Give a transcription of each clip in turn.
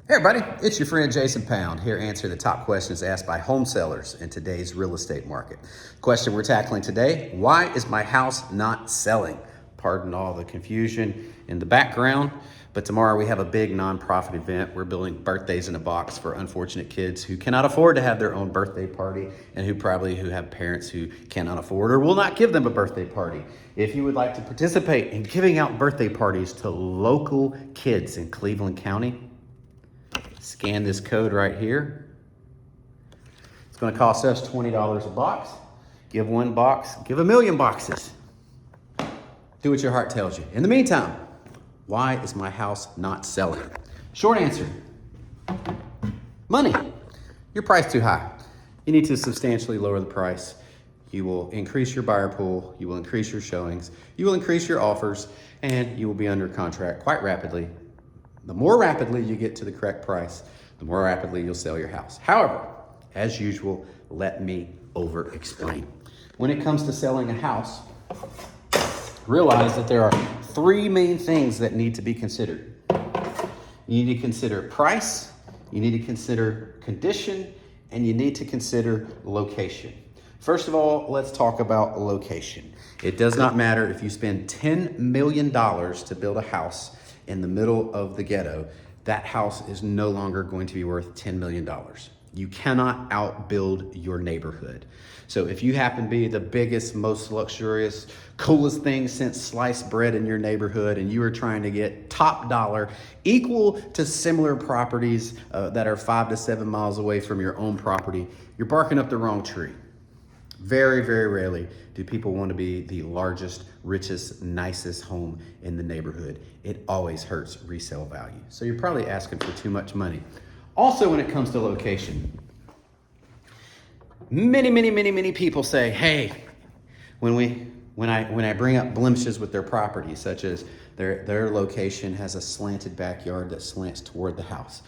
Hey everybody, it's your friend Jason Pound here answering the top questions asked by home sellers in today's real estate market. Question we're tackling today, why is my house not selling? Pardon all the confusion in the background, but tomorrow we have a big nonprofit event. We're building birthdays in a box for unfortunate kids who cannot afford to have their own birthday party and who have parents who cannot afford or will not give them a birthday party. If you would like to participate in giving out birthday parties to local kids in Cleveland County, scan this code right here. It's going to cost us $20 a box. Give one box, give a million boxes. Do what your heart tells you. In the meantime, why is my house not selling? Short answer, money. Your price too high. You need to substantially lower the price. You will increase your buyer pool, you will increase your showings, you will increase your offers, and you will be under contract quite rapidly. The more rapidly you get to the correct price, the more rapidly you'll sell your house. However, as usual, let me over-explain. When it comes to selling a house, realize that there are three main things that need to be considered. You need to consider price, you need to consider condition, and you need to consider location. First of all, let's talk about location. It does not matter if you spend $10 million to build a house in the middle of the ghetto, that house is no longer going to be worth $10 million. You cannot outbuild your neighborhood. So if you happen to be the biggest, most luxurious, coolest thing since sliced bread in your neighborhood and you are trying to get top dollar equal to similar properties that are 5 to 7 miles away from your own property, you're barking up the wrong tree. Very, very rarely do people want to be the largest, richest, nicest home in the neighborhood. It always hurts resale value. So you're probably asking for too much money. Also, when it comes to location, many people say, hey, when I bring up blemishes with their property, such as their location has a slanted backyard that slants toward the house.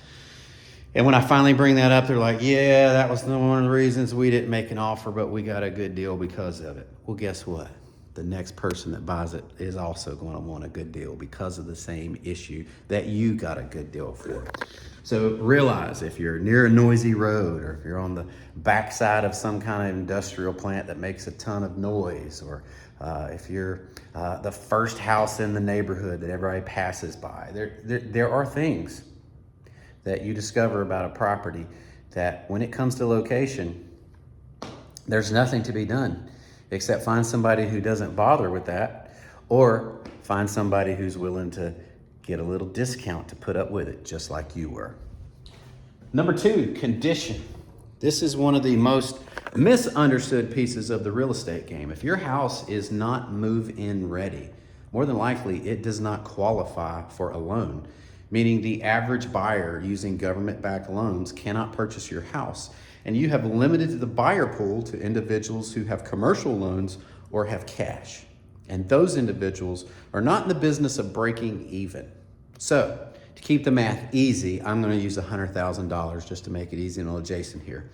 And when I finally bring that up, they're like, yeah, that was one of the reasons we didn't make an offer, but we got a good deal because of it. Well, guess what? The next person that buys it is also going to want a good deal because of the same issue that you got a good deal for. So realize if you're near a noisy road or if you're on the backside of some kind of industrial plant that makes a ton of noise, or if you're the first house in the neighborhood that everybody passes by, there are things that you discover about a property that when it comes to location, there's nothing to be done except find somebody who doesn't bother with that, or find somebody who's willing to get a little discount to put up with it, just like you were. Number two, condition. This is one of the most misunderstood pieces of the real estate game. If your house is not move-in ready, more than likely it does not qualify for a loan. Meaning the average buyer using government-backed loans cannot purchase your house. And you have limited the buyer pool to individuals who have commercial loans or have cash. And those individuals are not in the business of breaking even. So to keep the math easy, I'm going to use $100,000 just to make it easy and adjacent here.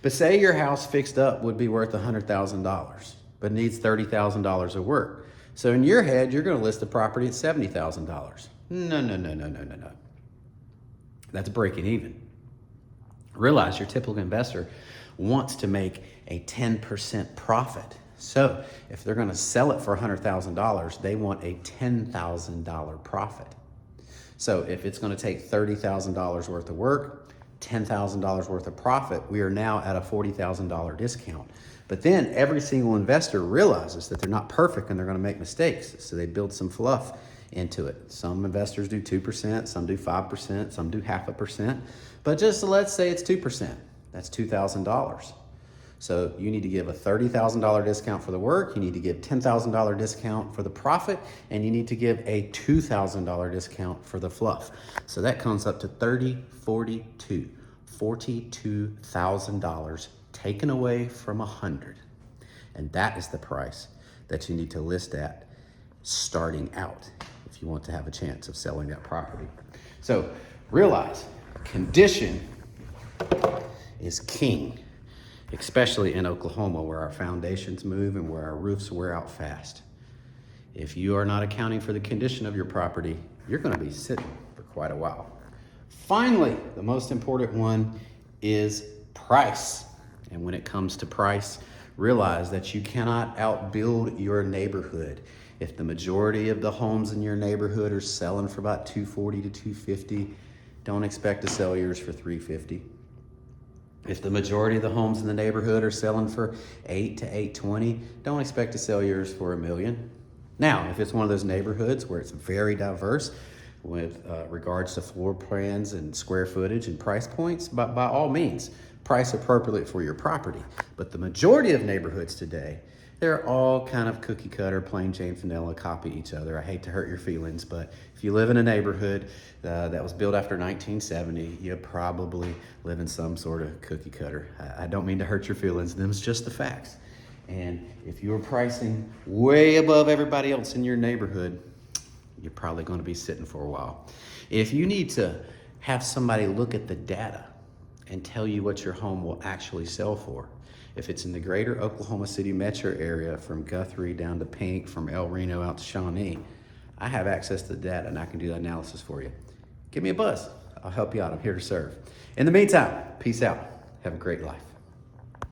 But say your house fixed up would be worth $100,000, but needs $30,000 of work. So in your head, you're going to list the property at $70,000. No. That's breaking even. Realize your typical investor wants to make a 10% profit. So if they're going to sell it for $100,000, they want a $10,000 profit. So if it's going to take $30,000 worth of work, $10,000 worth of profit, we are now at a $40,000 discount. But then every single investor realizes that they're not perfect and they're going to make mistakes. So they build some fluff into it. Some investors do 2%, some do 5%, some do 0.5%. But just let's say it's 2%. That's $2,000. So you need to give a $30,000 discount for the work, you need to give $10,000 discount for the profit, and you need to give a $2,000 discount for the fluff. So that comes up to $42,000 taken away from 100. And that is the price that you need to list at starting out if you want to have a chance of selling that property. So realize condition is king, especially in Oklahoma where our foundations move and where our roofs wear out fast. If you are not accounting for the condition of your property, you're going to be sitting for quite a while. Finally, the most important one is price. And when it comes to price, realize that you cannot outbuild your neighborhood. If the majority of the homes in your neighborhood are selling for about $240 to $250, don't expect to sell yours for $350. If the majority of the homes in the neighborhood are selling for $8 to $820, don't expect to sell yours for $1 million. Now, if it's one of those neighborhoods where it's very diverse with regards to floor plans and square footage and price points, but by all means, price appropriate for your property. But the majority of neighborhoods today, they're all kind of cookie cutter, plain Jane vanilla, copy each other. I hate to hurt your feelings, but if you live in a neighborhood that was built after 1970, you probably live in some sort of cookie cutter. I don't mean to hurt your feelings. Them's just the facts. And if you're pricing way above everybody else in your neighborhood, you're probably going to be sitting for a while. If you need to have somebody look at the data and tell you what your home will actually sell for, if it's in the greater Oklahoma City metro area from Guthrie down to Pink, from El Reno out to Shawnee, I have access to the data and I can do the analysis for you. Give me a buzz. I'll help you out. I'm here to serve. In the meantime, peace out. Have a great life.